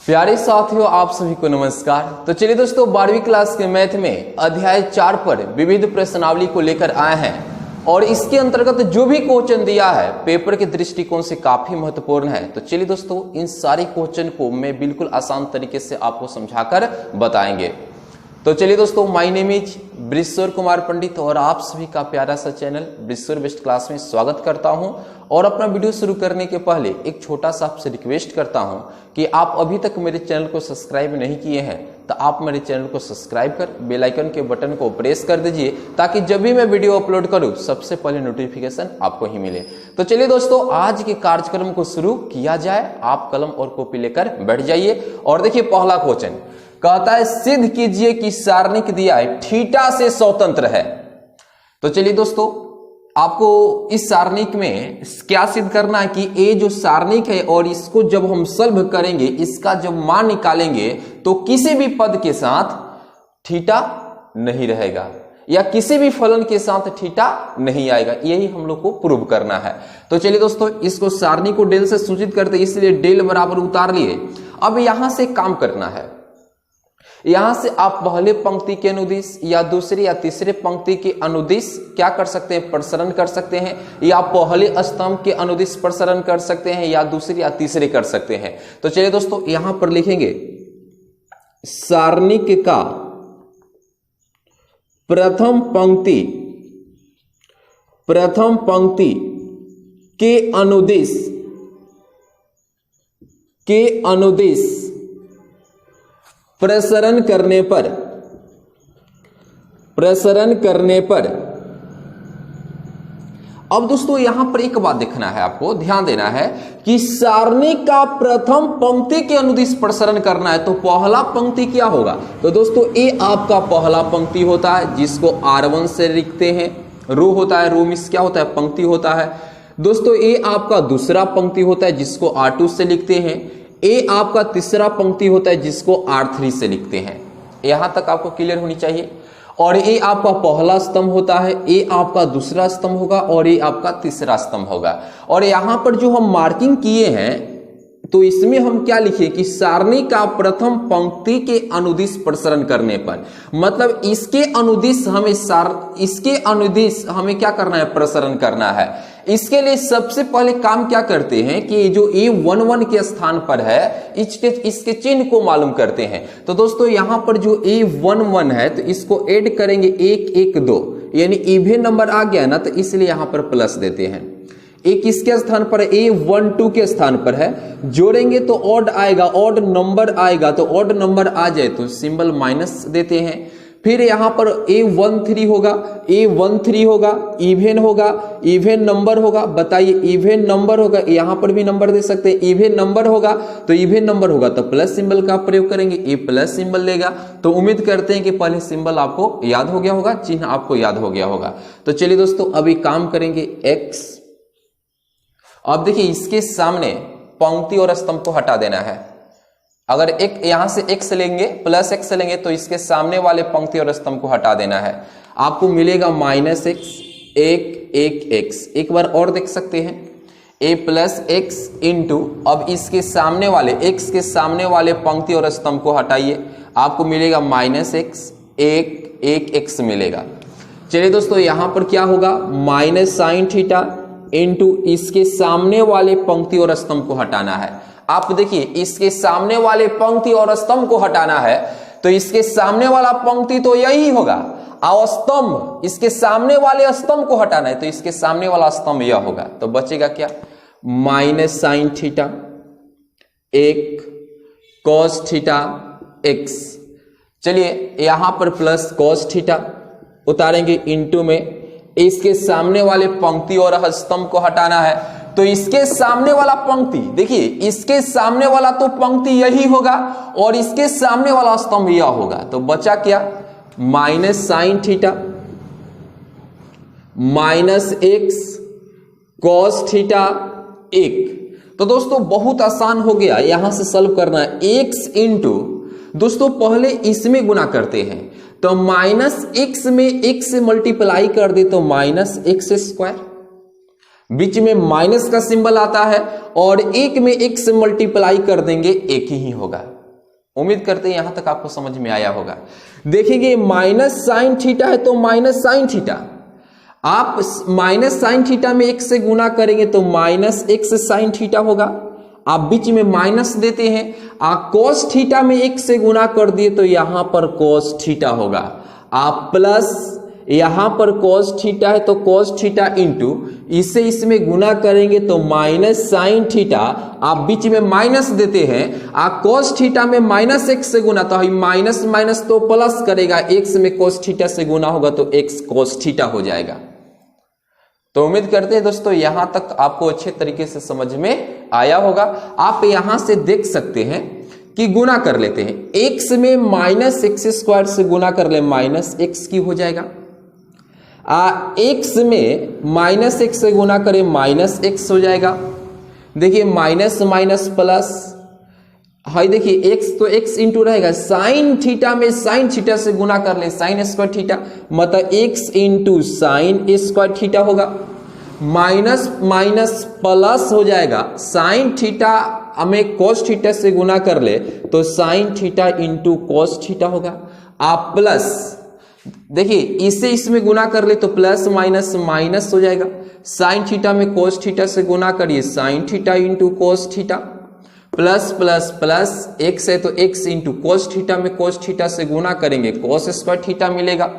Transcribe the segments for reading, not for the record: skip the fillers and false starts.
प्यारे साथियों, आप सभी को नमस्कार। तो चलिए दोस्तों, 12वीं क्लास के मैथ में अध्याय 4 पर विविध प्रश्नावली को लेकर आए हैं और इसके अंतर्गत जो भी क्वेश्चन दिया है पेपर के दृष्टिकोण से काफी महत्वपूर्ण है। तो चलिए दोस्तों, इन सारे क्वेश्चन को मैं बिल्कुल आसान तरीके से आपको समझाकर बताएंगे। तो चलिए दोस्तों, my name is ब्रिश्वर Kumar Pandit और आप सभी का प्यारा सा चैनल ब्रिश्वर बेस्ट क्लास में स्वागत करता हूं। और अपना वीडियो शुरू करने के पहले एक छोटा सा आपसे रिक्वेस्ट करता हूं कि आप अभी तक मेरे चैनल को सब्सक्राइब नहीं किए हैं तो आप मेरे चैनल को सब्सक्राइब कर बेल आइकन के बटन को प्रेस कर दीजिए ताकि जब भी मैं वीडियो अपलोड करूं सबसे पहले नोटिफिकेशन आपको ही मिले। तो चलिए दोस्तों, आज के कार्यक्रम को शुरू किया जाए। आप कलम और कॉपी लेकर बैठ जाइए और देखिए, पहला क्वेश्चन कहता है सिद्ध कीजिए कि सारणिक दिया है थीटा से स्वतंत्र है। तो चलिए दोस्तों, आपको इस सारणिक में क्या सिद्ध करना है कि ये जो सारणिक है और इसको जब हम सॉल्व करेंगे, इसका जब मान निकालेंगे तो किसी भी पद के साथ थीटा नहीं रहेगा या किसी भी फलन के साथ थीटा नहीं आएगा। यही हम लोग को प्रूव करना है। तो चलिए दोस्तों, इसको सारणी को डेल से सूचित करते, इसलिए डेल बराबर उतार लिए। अब यहां से काम करना है। यहां से आप पहले पंक्ति के अनुदिश या दूसरे या तीसरे पंक्ति के अनुदिश क्या कर सकते हैं, प्रसरण कर सकते हैं, या पहले स्तंभ के अनुदिश प्रसरण कर सकते हैं या दूसरे या तीसरे कर सकते हैं। तो चलिए दोस्तों, यहां पर लिखेंगे सारणिक का प्रथम पंक्ति के अनुदिश प्रसरण करने पर अब दोस्तों, यहां पर एक बात देखना है, आपको ध्यान देना है कि सारणी का प्रथम पंक्ति के अनुदिश प्रसरण करना है। तो पहला पंक्ति क्या होगा? तो दोस्तों, ये आपका पहला पंक्ति होता है जिसको R1 से लिखते हैं। रो होता है, रो मीन्स क्या होता है, पंक्ति होता है। दोस्तों, ये आपका दूसरा पंक्ति होता है जिसको R2 से लिखते हैं। ये आपका तीसरा पंक्ति होता है जिसको R3 से लिखते हैं। यहां तक आपको क्लियर होनी चाहिए। और ये आपका पहला स्तंभ होता है, ये आपका दूसरा स्तंभ होगा और ये आपका तीसरा स्तंभ होगा। और यहां पर जो हम मार्किंग किए हैं तो इसमें हम क्या लिखे कि सारणी का प्रथम पंक्ति के अनुदिश प्रसरण करने पर, मतलब इसके अनुदिश हमें क्या करना है, प्रसरण करना है। इसके लिए सबसे पहले काम क्या करते हैं कि जो A11 के स्थान पर है इसके चिन्ह को मालूम करते हैं। तो दोस्तों, यहां पर जो A11 है तो इसको ऐड करेंगे 1 1 2, यानी इवन नंबर आ गया ना, तो इसलिए यहां पर प्लस देते हैं। एक किसके स्थान पर है, A12 के स्थान पर है। जोड़ेंगे तो ऑड आएगा, ऑड नंबर आएगा, तो ऑड नंबर आ जाए तो सिंबल माइनस देते हैं। फिर यहां पर A13 होगा, इवन नंबर होगा। बताइए, इवन नंबर होगा, यहां पर भी नंबर दे सकते हैं। इवन नंबर होगा तो प्लस सिंबल का प्रयोग करेंगे, ये प्लस सिंबल लेगा। तो उम्मीद करते हैं कि पहले सिंबल आपको याद हो गया होगा, चिन्ह आपको याद हो गया होगा। तो चलिए दोस्तों, अभी काम करेंगे x। अब देखिए, इसके सामने पंक्ति और स्तंभ को हटा देना है। अगर एक यहां से x लेंगे, प्लस x लेंगे तो इसके सामने वाले पंक्ति और स्तंभ को हटा देना है। आपको मिलेगा -x 1 एक बार और देख सकते हैं, a प्लस x इंटू, अब इसके सामने वाले x के सामने वाले पंक्ति और स्तंभ को हटाइए, आपको मिलेगा -x 1 x मिलेगा। चलिए दोस्तों, यहां पर क्या होगा, माइनस साइन थीटा इंटू इसके सामने वाले पंक्ति और स्तंभ को हटाना है। आप देखिए, इसके सामने वाले पंक्ति और स्तंभ को हटाना है तो इसके सामने वाला पंक्ति तो यही होगा और स्तंभ, इसके सामने वाले स्तंभ को हटाना है तो इसके सामने वाला स्तंभ यह होगा। तो बचेगा क्या, minus sine theta 1 cos theta x। चलिए, यहां पर प्लस कॉस थीटा उतारेंगे, इंटू में इसके सामने वाले पंक्ति और स्तंभ को हटाना है तो इसके सामने वाला पंक्ति, देखिए इसके सामने वाला तो पंक्ति यही होगा और इसके सामने वाला स्तंभ यह होगा। तो बचा क्या, minus sine theta -x cos theta 1। तो दोस्तों, बहुत आसान हो गया, यहां से सॉल्व करना है। x इंटू, दोस्तों पहले इसमें गुना करते हैं तो -x में x से मल्टीप्लाई कर दे तो -x², बीच में माइनस का सिंबल आता है और एक में एक से मल्टीप्लाई कर देंगे एक ही होगा। उम्मीद करते हैं यहां तक आपको समझ में आया होगा। देखेंगे माइनस साइन थीटा है तो माइनस साइन थीटा, आप माइनस साइन थीटा में x से गुना करेंगे तो माइनस x साइन थीटा होगा। आप बीच में माइनस देते हैं, आप cos थीटा में x से गुना कर दिए तो यहां पर cos थीटा होगा। आप प्लस यहां पर cos थीटा है तो cos थीटा इंटू इसे इसमें गुना करेंगे तो माइनस साइन थीटा, आप बीच में माइनस देते हैं, आप cos थीटा में माइनस x से गुना तो माइनस माइनस तो प्लस करेगा, x में cos थीटा से गुना होगा तो x cos थीटा हो जाएगा। तो उम्मीद करते हैं दोस्तों यहां तक आपको अच्छे तरीके से समझ में आया होगा। आप यहां से देख सकते हैं कि गुना कर लेते हैं, x में माइनस एक्स स्क्वायर से गुना कर ले माइनस एक्स क्यूब हो जाएगा, x में माइनस एक्स से गुना करें माइनस एक्स हो जाएगा। देखिए माइनस माइनस प्लस, हाई देखिए x तो x इंटू रहेगा, साइन थीटा में साइन थीटा से गुना कर ले साइन स्क्वायर थीटा, मतलब x into sine square theta होगा। माइनस माइनस प्लस हो जाएगा, साइन थीटा हमें cos थीटा से गुना कर ले तो sine theta into cos theta होगा। आप प्लस देखिए इसे इसमें गुना कर ले तो प्लस माइनस माइनस हो जाएगा, साइन थीटा में cos थीटा से गुना करिए sine theta into cos theta, plus plus plus x है तो x इंटू cos थीटा में cos थीटा से गुना करेंगे cos स्क्वायर थीटा मिलेगा।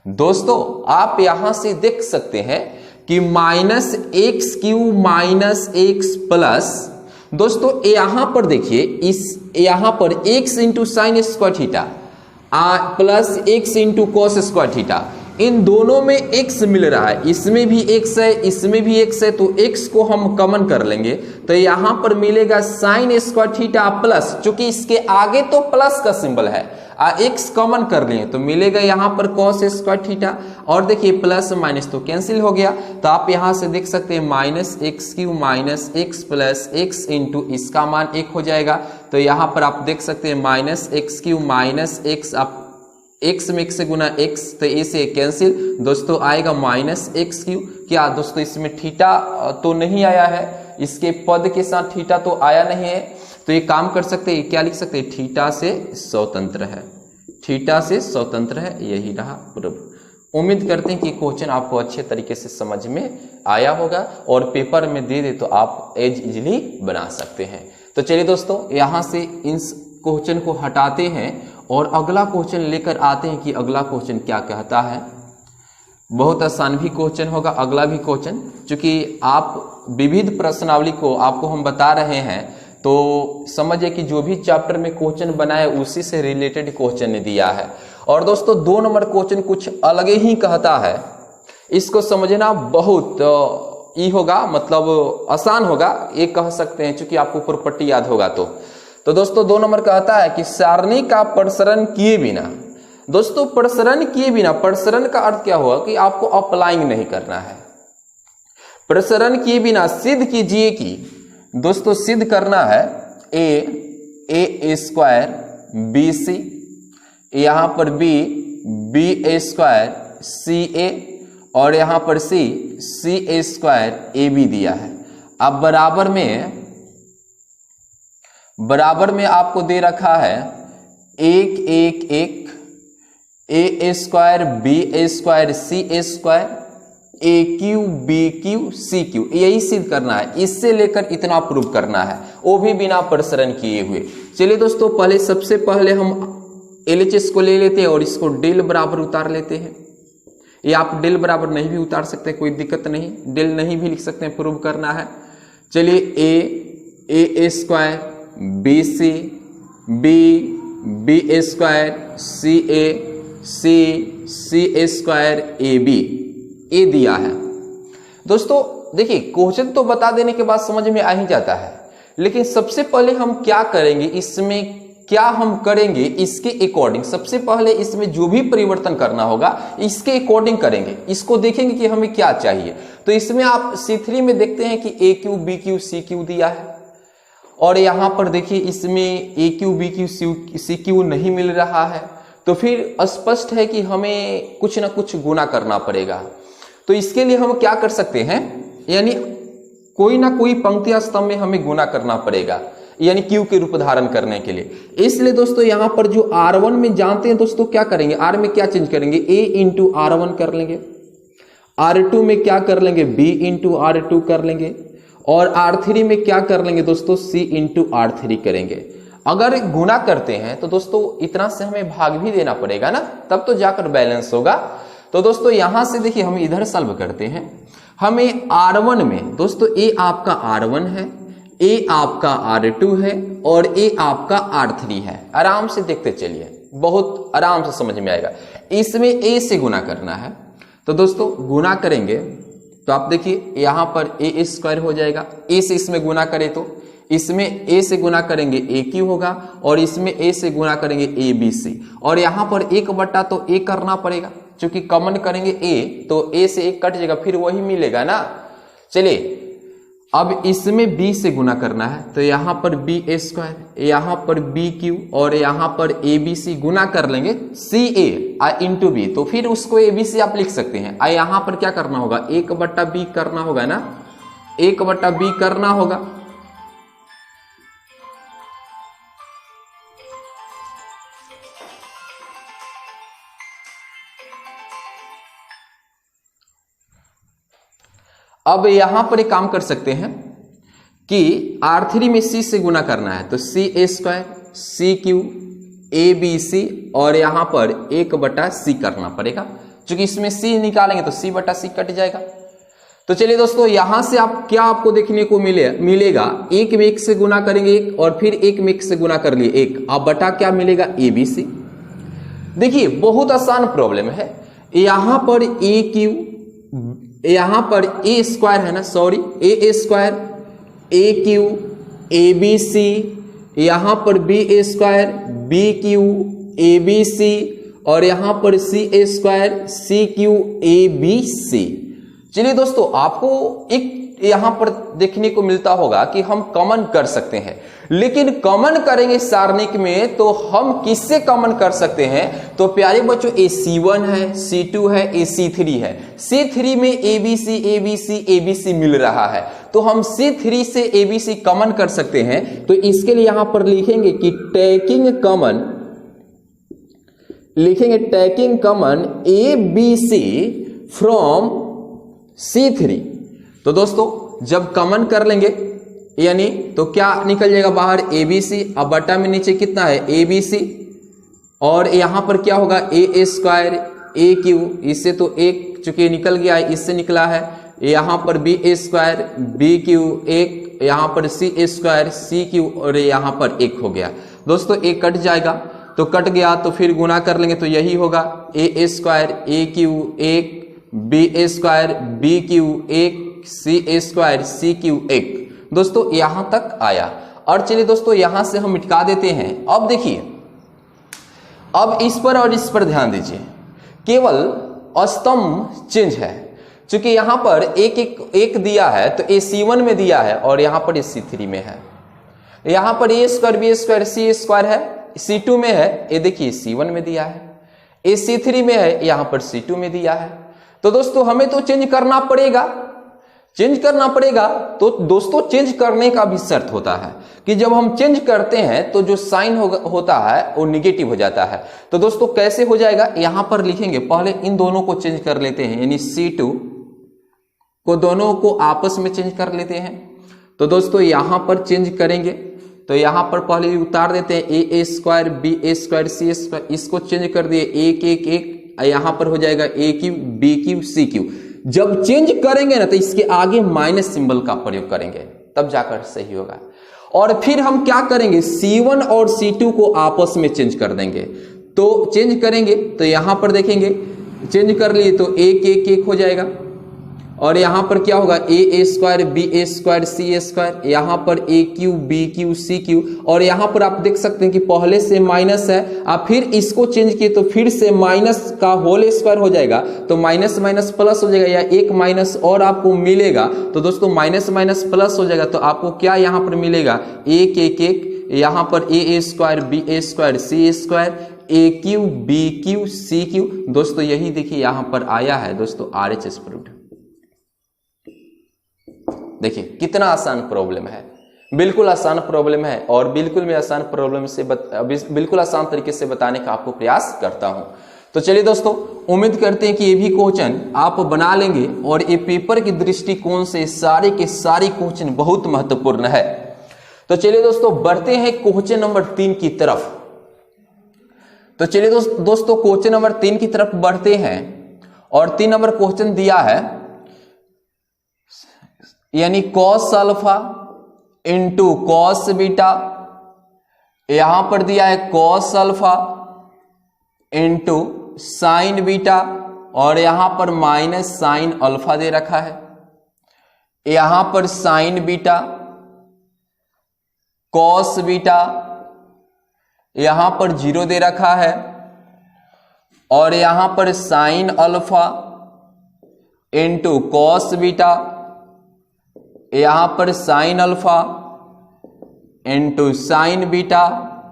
दोस्तों आप यहां से देख सकते हैं कि minus X cube minus X plus, दोस्तों यहां पर देखिए इस यहां पर x into sine square theta plus x into cos square theta, इन दोनों में x मिल रहा है, इसमें भी x है इसमें भी x है, तो x को हम कॉमन कर लेंगे तो यहां पर मिलेगा साइन स्क्वायर थीटा प्लस, चूंकि इसके आगे तो प्लस का सिंबल है, x कॉमन कर लिए तो मिलेगा यहां पर cos स्क्वायर थीटा, और देखिए प्लस माइनस तो कैंसिल हो गया, तो आप यहां से देख सकते हैं minus X cube minus X plus x into इसका मान 1 हो जाएगा। तो यहां पर आप देख सकते हैं minus X cube minus x, आप x में x से गुना x तो a से कैंसिल, दोस्तों आएगा माइनस एक्स क्यूब। क्या दोस्तों इसमें थीटा तो नहीं आया है, इसके पद के साथ थीटा तो आया नहीं है, तो ये काम कर सकते हैं, क्या लिख सकते हैं, थीटा से स्वतंत्र है, थीटा से स्वतंत्र है, यही रहा प्रूफ। उम्मीद करते हैं कि क्वेश्चन आपको अच्छे तरीके से समझ में आया होगा और पेपर में दे दे तो आप एज इजिली बना सकते हैं। तो चलिए दोस्तों यहां से इन क्वेश्चन को हटाते हैं और अगला क्वेश्चन लेकर आते हैं कि अगला क्वेश्चन क्या कहता है। बहुत आसान भी क्वेश्चन होगा अगला भी क्वेश्चन, क्योंकि आप विविध प्रश्नावली को आपको हम बता रहे हैं तो समझिए कि जो भी चैप्टर में क्वेश्चन बनाए उसी से रिलेटेड क्वेश्चन ने दिया है। और दोस्तों 2 नंबर क्वेश्चन कुछ अलग ही कहता है, इसको समझना बहुत ई होगा, मतलब आसान होगा ये कह सकते हैं, क्योंकि आपको प्रॉपर्टी याद होगा। तो दोस्तों 2 नंबर कहता है कि सारणी का प्रसरण किए बिना, दोस्तों प्रसरण किए बिना, प्रसरण का अर्थ क्या हुआ कि आपको अप्लाइंग नहीं करना है, प्रसरण किए बिना सिद्ध कीजिए कि, दोस्तों सिद्ध करना है a स्क्वायर बी सी, यहां पर b स्क्वायर सी ए, और यहां पर c स्क्वायर ए बी दिया है। अब बराबर में आपको दे रखा है 1 1 1 a square B square C square A cube B cube C cube, यही सिद्ध करना है, इससे लेकर इतना प्रूव करना है, वो भी बिना प्रसरण किए हुए। चलिए दोस्तों सबसे पहले हम LHS को ले लेते हैं और इसको डेल बराबर उतार लेते हैं, या आप डेल बराबर नहीं भी उतार सकते, कोई दिक्कत नहीं, डेल नहीं भी लिख सकते हैं, प्रूव करना है। चलिए a square B C B square C A C square A B, ये दिया है। दोस्तों देखिए क्वेश्चन तो बता देने के बाद समझ में आ ही जाता है, लेकिन सबसे पहले हम क्या करेंगे, इसमें क्या हम करेंगे इसके अकॉर्डिंग, सबसे पहले इसमें जो भी परिवर्तन करना होगा इसके अकॉर्डिंग करेंगे, इसको देखेंगे कि हमें क्या चाहिए। तो इसमें आप C3 में देखते हैं कि A cube B cube C cube दिया है, और यहां पर देखिए इसमें A cube B cube C cube नहीं मिल रहा है, तो फिर स्पष्ट है कि हमें कुछ ना कुछ गुना करना पड़ेगा। तो इसके लिए हम क्या कर सकते हैं, यानी कोई ना कोई पंक्ति स्तंभ में हमें गुना करना पड़ेगा। यानी Q के रूप धारण करने के लिए। इसलिए दोस्तों यहां पर जो R1 में जानते हैं दोस्तों क्या करेंगे, R में क्या चेंज करेंगे, A इंटू R1 कर लेंगे, R2 में क्या कर लेंगे, B इंटू R2 कर लेंगे, और R3 में क्या कर लेंगे दोस्तों, C इंटू R3 करेंगे। अगर गुना करते हैं तो दोस्तों इतना से हमें भाग भी देना पड़ेगा ना, तब तो जाकर बैलेंस होगा। तो दोस्तों यहां से देखिए हम इधर सॉल्व करते हैं। हमें R1 में दोस्तों A आपका R1 है, A आपका R2 है और A आपका R3 है। आराम से देखते चलिए, बहुत आराम से समझ में आएगा। इसमें A से गुना करना है, तो दोस्तों गुना करेंगे तो आप देखिए यहां पर A स्क्वायर हो जाएगा। A से इसमें गुना करें तो इसमें A से गुना करेंगे AQ होगा और इसमें A से गुना करेंगे ABC, और यहां पर 1 बटा तो A करना पड़ेगा, क्योंकि कॉमन करेंगे A तो A से 1 कट जाएगा, फिर वही मिलेगा ना। चलिए अब इसमें B से गुना करना है, तो यहां पर B स्क्वायर, यहां पर BQ और यहां पर ABC गुना कर लेंगे CA इंटू B, तो फिर उसको ABC आप लिख सकते हैं। यहां पर क्या करना होगा, 1 बटा B करना होगा ना, 1 बटा B करना होगा। अब यहां पर एक काम कर सकते हैं कि R3 में C से गुना करना है, तो CA स्क्वायर CQ ABC और यहां पर 1 बटा C करना पड़ेगा, क्योंकि इसमें C निकालेंगे तो C बटा C कट जाएगा। तो चलिए दोस्तों यहां से आप क्या आपको देखने को मिलेगा, 1 में 1 से गुना करेंगे 1 और फिर 1 में 1 से गुना कर लिए 1, अब बटा क्या मिलेगा, ABC। देखिए बहुत आसान प्रॉब्लम है। यहां पर AQ, यहां पर A स्क्वायर है ना, sorry A square AQ ABC, यहां पर B स्क्वायर BQ ABC और यहां पर C स्क्वायर CQ ABC। चलिए दोस्तों आपको एक यहां पर देखने को मिलता होगा कि हम कॉमन कर सकते हैं, लेकिन कॉमन करेंगे सारणिक में तो हम किससे कॉमन कर सकते हैं, तो प्यारे बच्चों AC1 है, C2 है, AC3 है। C3 में ABC ABC ABC मिल रहा है, तो हम C3 से ABC कॉमन कर सकते हैं। तो इसके लिए यहां पर लिखेंगे कि टेकिंग कॉमन, लिखेंगे taking common ABC from C3। तो दोस्तों जब कॉमन कर लेंगे यानी तो क्या निकल जाएगा बाहर ABC, अब बटा में नीचे कितना है ABC, और यहां पर क्या होगा A स्क्वायर AQ, इससे तो 1 चूंकि निकल गया है इससे निकला है, यहां पर B स्क्वायर BQ 1, यहां पर C स्क्वायर CQ और यहां पर 1 हो गया। दोस्तों 1 कट जाएगा, तो कट गया तो फिर गुना कर लेंगे तो यही होगा A square AQ 1 B square BQ 1 C square CQ 1। दोस्तों यहां तक आया, और चलिए दोस्तों यहां से हम मिटा देते हैं। अब देखिए, अब इस पर और इस पर ध्यान दीजिए, केवल स्तंभ चेंज है, क्योंकि यहां पर एक दिया है तो AC1 में दिया है और यहां पर AC3 में है। यहां पर A square B square C square है, C2 में है, ये देखिए C1 में दिया है, AC3 में है, यहां पर C2 में दिया है। तो दोस्तों हमें तो चेंज करना पड़ेगा, चेंज करना पड़ेगा। तो दोस्तों चेंज करने का भी शर्त होता है कि जब हम चेंज करते हैं तो जो साइन होता है वो निगेटिव हो जाता है। तो दोस्तों कैसे हो जाएगा, यहां पर लिखेंगे, पहले इन दोनों को चेंज कर लेते हैं, यानी C2 को दोनों को आपस में चेंज कर लेते हैं। तो दोस्तों यहां पर चेंज करेंगे तो यहां पर पहले उतार देते हैं A square B square C square, इसको चेंज कर दिए 1 1 1, यहां पर हो जाएगा AQ BQ CQ। जब चेंज करेंगे ना तो इसके आगे माइनस सिंबल का प्रयोग करेंगे, तब जाकर सही होगा। और फिर हम क्या करेंगे, C1 और C2 को आपस में चेंज कर देंगे। तो चेंज करेंगे तो यहां पर देखेंगे, चेंज कर लिए तो 1 1 1 हो जाएगा, और यहां पर क्या होगा A square B square C square, यहां पर AQ BQ CQ, और यहां पर आप देख सकते हैं कि पहले से माइनस है, आप फिर इसको चेंज किए तो फिर से माइनस का होल स्क्वायर हो जाएगा, तो माइनस माइनस प्लस हो जाएगा, या एक माइनस और आपको मिलेगा। तो दोस्तों माइनस माइनस प्लस हो जाएगा, तो आपको क्या यहां पर मिलेगा 1 1 1, यहां पर A square B square C square AQ BQ CQ। दोस्तों यही देखिए यहां पर आया है दोस्तों RHS प्रूफ। देखिए कितना आसान प्रॉब्लम है, बिल्कुल आसान प्रॉब्लम है और बिल्कुल मैं आसान प्रॉब्लम से बिल्कुल आसान तरीके से बताने का आपको प्रयास करता हूं। तो चलिए दोस्तों, उम्मीद करते हैं कि ये भी क्वेश्चन आप बना लेंगे और ये पेपर के दृष्टिकोण से सारे के सारे क्वेश्चन बहुत महत्वपूर्ण है। तो चलिए दोस्तों, बढ़ते हैं क्वेश्चन नंबर 3 की तरफ। तो चलिए दोस्तों क्वेश्चन नंबर 3 की तरफ बढ़ते हैं और 3 नंबर क्वेश्चन दिया है, यानी cos alpha into cos beta. यहां पर दिया है cos alpha into sine beta और यहां पर माइनस साइन अल्फा दे रखा है। यहां पर साइन बीटा, कॉस बीटा, यहां पर 0 दे रखा है और यहां पर sine alpha into cos beta, यहां पर sine alpha into sine beta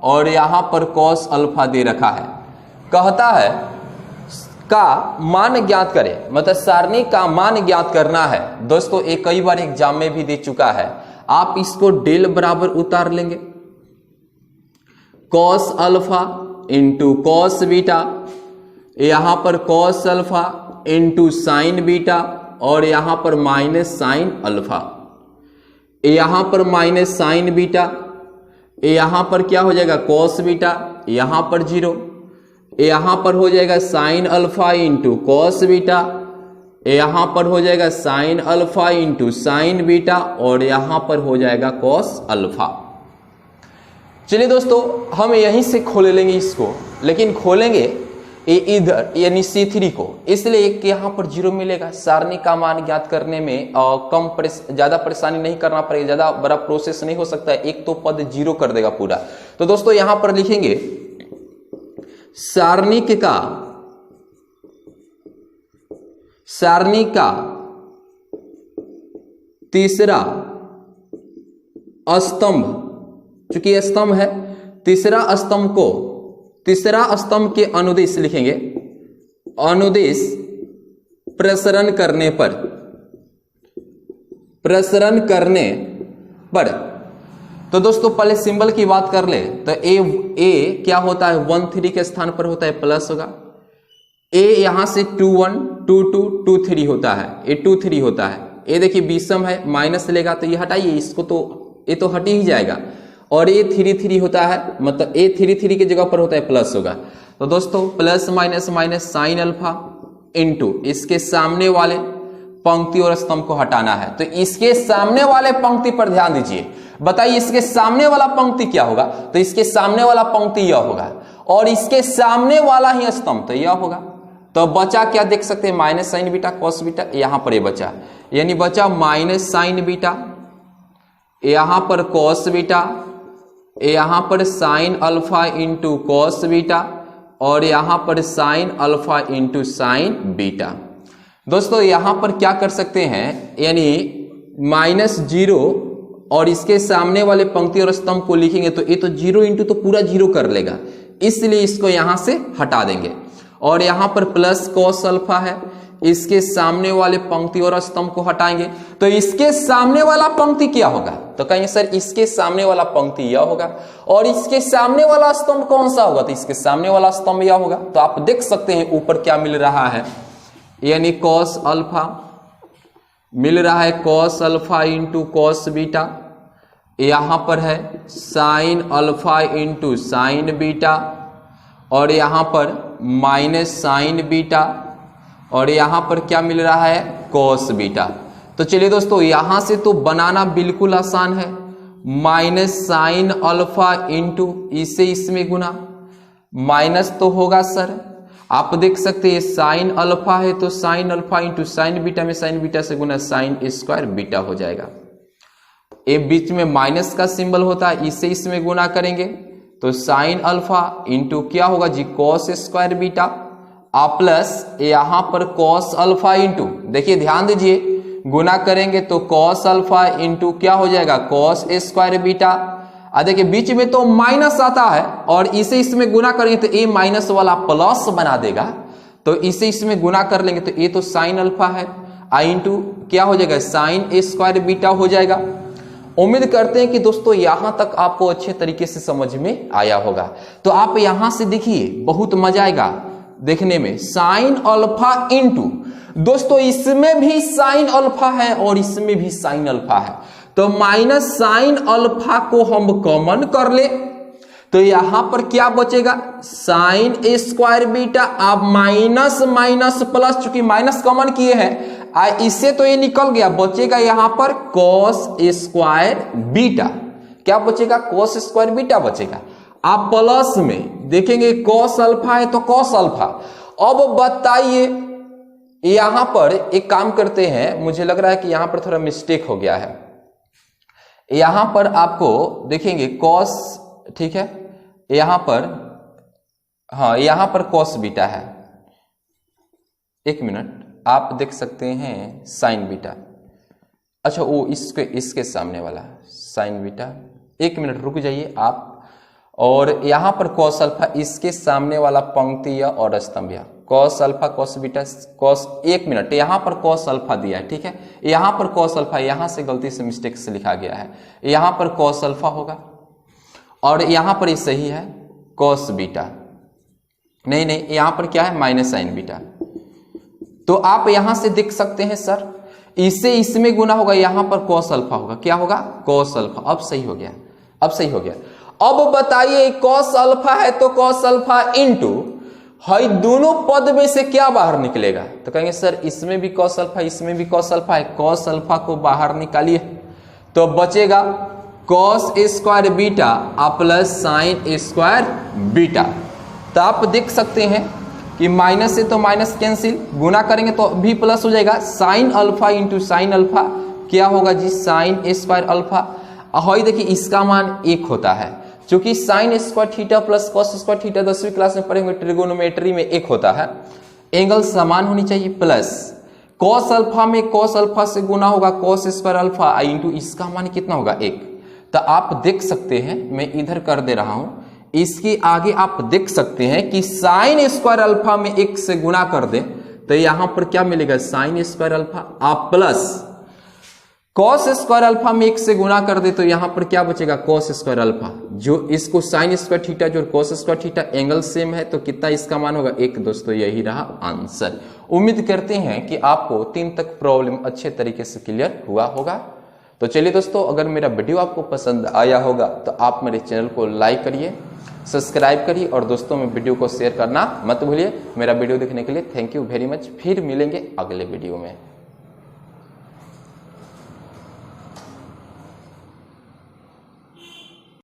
और यहां पर कॉस अल्फा दे रखा है। कहता है का मान ज्ञात करें, मतलब सारणी का मान ज्ञात करना है। दोस्तों एक कई बार एग्जाम में भी दे चुका है, आप इसको डेल बराबर उतार लेंगे, cos alpha into cos beta, यहां पर cos alpha into sine beta और यहां पर माइनस साइन अल्फा, यहां पर माइनस साइन बीटा, यहां पर क्या हो जाएगा कॉस बीटा, यहां पर 0, यहां पर हो जाएगा sine alpha into cos beta, यहां पर हो जाएगा sine alpha into sine beta और यहां पर हो जाएगा कॉस अल्फा। चलिए दोस्तों, हम यहीं से खोल लेंगे इसको, लेकिन खोलेंगे इधर यानी C3 को, इसलिए कि यहां पर 0 मिलेगा। सारणी का मान ज्ञात करने में ज्यादा परेशानी नहीं करना पड़ेगा, ज्यादा बड़ा प्रोसेस नहीं हो सकता है, एक तो पद 0 कर देगा पूरा। तो दोस्तों यहां पर लिखेंगे सारणी का तीसरा स्तंभ, चूंकि स्तंभ है, तीसरा स्तंभ के अनुदिश लिखेंगे, अनुदिश प्रसरण करने पर। तो दोस्तों पहले सिंबल की बात कर ले, तो ए क्या होता है 1 3 के स्थान पर होता है प्लस होगा, ए यहां से 2 1 2 2 2 3 होता है, ए 2 3 होता है। ए देखिए विषम है, माइनस लेगा तो ये हटाइए इसको, तो ये तो हट ही जाएगा। और ये 3 3 होता है, मतलब ए 3 3 की जगह पर होता है प्लस होगा। तो दोस्तों plus minus minus sine alpha into इसके सामने वाले पंक्ति और स्तंभ को हटाना है। तो इसके सामने वाले पंक्ति पर ध्यान दीजिए, बताइए इसके सामने वाला पंक्ति क्या होगा, तो इसके सामने वाला पंक्ति यह होगा और इसके सामने वाला ही स्तंभ तो यह होगा। तो बचा क्या देख सकते हैं, minus sign beta cos beta, यहां पर ये बचा, यानी बचा माइनस साइन बीटा, यहां पर कॉस बीटा, यहां पर sine alpha into cos beta और यहां पर sine alpha into sine beta. दोस्तों यहां पर क्या कर सकते हैं, यानी -0 और इसके सामने वाले पंक्ति और स्तंभ को लिखेंगे तो ये तो 0 इंटू तो पूरा 0 कर लेगा, इसलिए इसको यहां से हटा देंगे। और यहां पर प्लस कॉस अल्फा है, इसके सामने वाले पंक्ति और स्तंभ को हटाएंगे तो इसके सामने वाला पंक्ति क्या होगा, तो कहेंगे सर इसके सामने वाला पंक्ति यह होगा और इसके सामने वाला स्तंभ कौन सा होगा, तो इसके सामने वाला स्तंभ यह होगा। तो आप देख सकते हैं ऊपर क्या मिल रहा है, यानी कॉस अल्फा मिल रहा है, cos alpha into cos beta, यहां पर है sine alpha into sine beta और यहां पर माइनस साइन बीटा और यहां पर क्या मिल रहा है, कॉस बीटा। तो चलिए दोस्तों यहां से तो बनाना बिल्कुल आसान है, माइनस साइन अल्फा इंटू इसे इसमें गुना, माइनस तो होगा सर, आप देख सकते हैं साइन अल्फा है तो sine alpha into sine beta में साइन बीटा से गुना साइन स्क्वायर बीटा हो जाएगा। ये बीच में माइनस का सिंबल होता है, इसे इसमें गुना करेंगे तो साइन अल्फा इंटू क्या होगा जी, कॉस स्क्वायर बीटा, प्लस यहां पर कॉस अल्फा इंटू, देखिए ध्यान दीजिए, गुना करेंगे तो कॉस अल्फा इंटू क्या हो जाएगा, कॉस स्क्वायर बीटा। देखिए बीच में तो माइनस आता है और इसे इसमें गुना करेंगे तो ए माइनस वाला प्लस बना देगा, तो इसे इसमें गुना कर लेंगे तो ए तो साइन अल्फा है, आई इंटू क्या हो जाएगा, साइन स्क्वायर बीटा हो जाएगा। उम्मीद करते हैं कि दोस्तों यहां तक आपको अच्छे तरीके से समझ में आया होगा। तो आप यहां से देखिए, बहुत मजा आएगा देखने में। साइन अल्फा इंटू, दोस्तों इसमें भी साइन अल्फा है और इसमें भी साइन अल्फा है, तो माइनस साइन अल्फा को हम कॉमन कर ले तो यहां पर क्या बचेगा, साइन ए स्क्वायर बीटा। आप माइनस माइनस प्लस, चूंकि माइनस कॉमन किए हैं इससे तो ये निकल गया, बचेगा यहां पर कॉस स्क्वायर बीटा। क्या बचेगा, कॉस स्क्वायर बीटा बचेगा। आप प्लस में देखेंगे कॉस अल्फा है तो कॉस अल्फा। अब बताइए यहां पर एक काम करते हैं, मुझे लग रहा है कि यहां पर थोड़ा मिस्टेक हो गया है। यहां पर आपको देखेंगे कॉस, ठीक है, यहां पर, हाँ यहां पर कॉस बीटा है। एक मिनट, आप देख सकते हैं साइन बीटा, अच्छा वो इसके सामने वाला साइन बीटा। एक मिनट रुक जाइए आप, और यहां पर कॉस अल्फा, इसके सामने वाला पंक्ति या और स्तंभ या cos alpha cos beta cos. एक मिनट, यहां पर कॉस अल्फा दिया है, ठीक है, यहां पर कॉस अल्फा, यहां से गलती से मिस्टेक से लिखा गया है, यहां पर कॉस अल्फा होगा और यहां पर ये सही है कॉस बीटा। नहीं नहीं, यहां पर क्या है, माइनस साइन बीटा। तो आप यहां से देख सकते हैं सर, इससे इसमें गुना होगा, यहां पर कॉस अल्फा होगा, क्या होगा, कॉस अल्फा। अब सही हो गया, अब सही हो गया। अब बताइए कॉस अल्फा है तो कॉस अल्फा इंटू है, दोनों पद में से क्या बाहर निकलेगा, तो कहेंगे सर इसमें भी कॉस अल्फा इसमें भी कॉस अल्फा है, कॉस अल्फा को बाहर निकालिए तो बचेगा cos square beta plus sine square beta. तो आप देख सकते हैं कि माइनस से तो माइनस कैंसिल, गुना करेंगे तो भी प्लस हो जाएगा, sine alpha into sine alpha क्या होगा जी, साइन स्क्वायर अल्फा। और देखिए इसका मान 1 होता है, क्योंकि sign square theta plus cos square theta 10वीं क्लास में पढ़ेंगे ट्रिगोनोमेट्री में 1 होता है, एंगल समान होनी चाहिए। प्लस कॉस अल्फा में कॉस अल्फा से गुना होगा कॉस स्क्वायर अल्फा इंटू इसका मान कितना होगा 1। तो आप देख सकते हैं, मैं इधर कर दे रहा हूं, इसके आगे आप देख सकते हैं कि साइन स्क्वायर अल्फा में 1 से गुना कर दें तो यहां पर क्या मिलेगा, साइन स्क्वायर अल्फा आप प्लस कॉस स्क्वायर अल्फा में 1 से गुना कर दे तो यहां पर क्या बचेगा, कॉस स्क्वायर अल्फा। जो इसको साइन स्क्वायर थीटा जो cos square theta angle same है तो कितना इसका मान होगा 1। दोस्तों यही रहा आंसर। उम्मीद करते हैं कि आपको 3 तक प्रॉब्लम अच्छे तरीके से क्लियर हुआ होगा। तो चलिए दोस्तों, अगर मेरा वीडियो आपको पसंद आया होगा तो आप मेरे चैनल को लाइक करिए, सब्सक्राइब करिए और दोस्तों में वीडियो को शेयर करना मत भूलिए। मेरा वीडियो देखने के लिए थैंक यू वेरी मच। फिर मिलेंगे अगले वीडियो में।